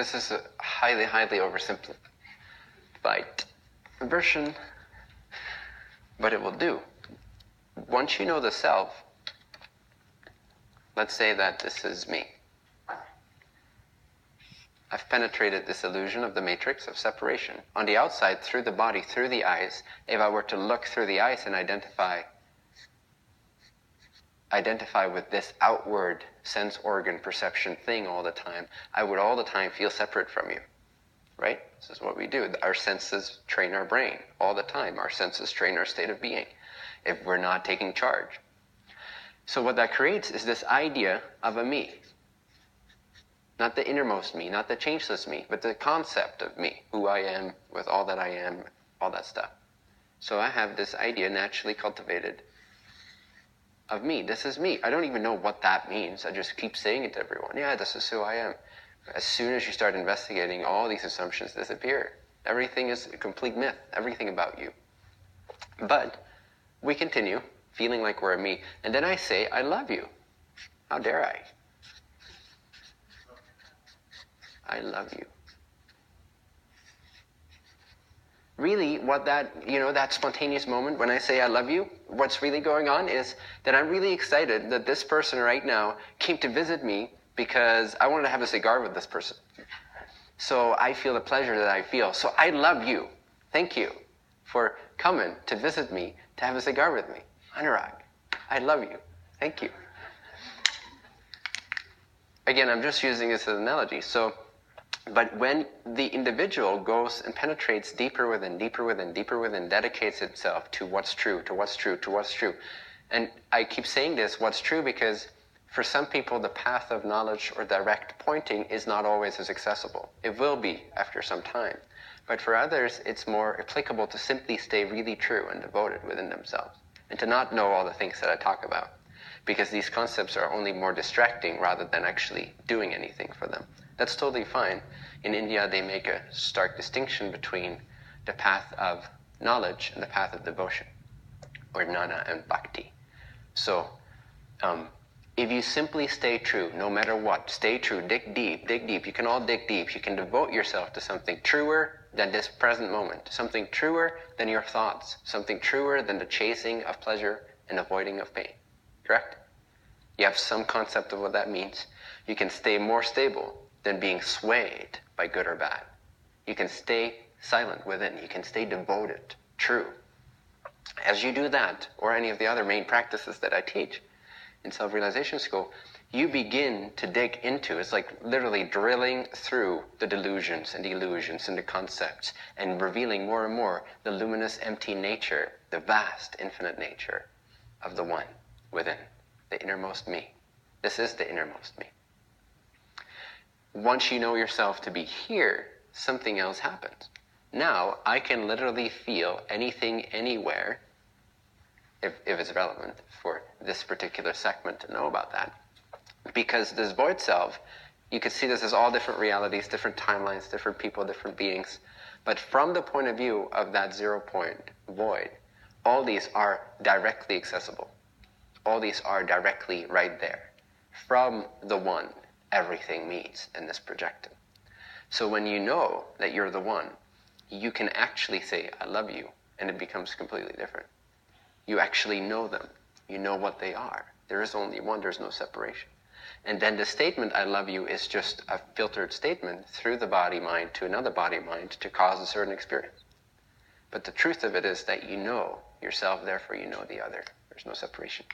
This is a highly, highly oversimplified version, but it will do. Once you know the self, let's say that this is me. I've penetrated this illusion of the matrix of separation. On the outside, through the body, through the eyes, if I were to look through the eyes and identify with this outward sense organ perception thing all the time, I would all the time feel separate from you. Right? This is what we do. Our senses train our brain all the time. Our senses train our state of being if we're not taking charge. So what that creates is this idea of a me. Not the innermost me, not the changeless me, but the concept of me, who I am with all that I am, all that stuff. So I have this idea naturally cultivated of me. This is me. I don't even know what that means. I just keep saying it to everyone. Yeah, this is who I am. As soon as you start investigating, all these assumptions disappear. Everything is a complete myth, everything about you. But we continue feeling like we're a me, and then I say, I love you. How dare I? I love you. Really, what that spontaneous moment when I say I love you, what's really going on is that I'm really excited that this person right now came to visit me because I wanted to have a cigar with this person. So I feel the pleasure that I feel. So I love you. Thank you for coming to visit me, to have a cigar with me. Anurag, I love you. Thank you. Again, I'm just using this as an analogy. But when the individual goes and penetrates deeper within, deeper within, deeper within, dedicates itself to what's true, to what's true, to what's true. And I keep saying this, what's true, because for some people the path of knowledge or direct pointing is not always as accessible. It will be after some time. But for others, it's more applicable to simply stay really true and devoted within themselves, and to not know all the things that I talk about, because these concepts are only more distracting rather than actually doing anything for them. That's totally fine. In India, they make a stark distinction between the path of knowledge and the path of devotion, or jnana and bhakti. So, if you simply stay true, no matter what, stay true, dig deep, you can all dig deep, you can devote yourself to something truer than this present moment, something truer than your thoughts, something truer than the chasing of pleasure and avoiding of pain. Correct? You have some concept of what that means. You can stay more stable than being swayed by good or bad. You can stay silent within. You can stay devoted, true. As you do that, or any of the other main practices that I teach in Self-Realization School, you begin to dig into, it's like literally drilling through the delusions and the illusions and the concepts and revealing more and more the luminous, empty nature, the vast, infinite nature of the one within, the innermost me. This is the innermost me. Once you know yourself to be here, something else happens. Now, I can literally feel anything, anywhere, if it's relevant for this particular segment to know about that. Because this void self, you can see this as all different realities, different timelines, different people, different beings. But from the point of view of that 0 point void, all these are directly accessible. All these are directly right there. From the one, everything meets in this projectum. So when you know that you're the one, you can actually say, I love you, and it becomes completely different. You actually know them. You know what they are. There is only one, there's no separation. And then the statement, I love you, is just a filtered statement through the body-mind to another body-mind to cause a certain experience. But the truth of it is that you know yourself, therefore you know the other. There's no separation.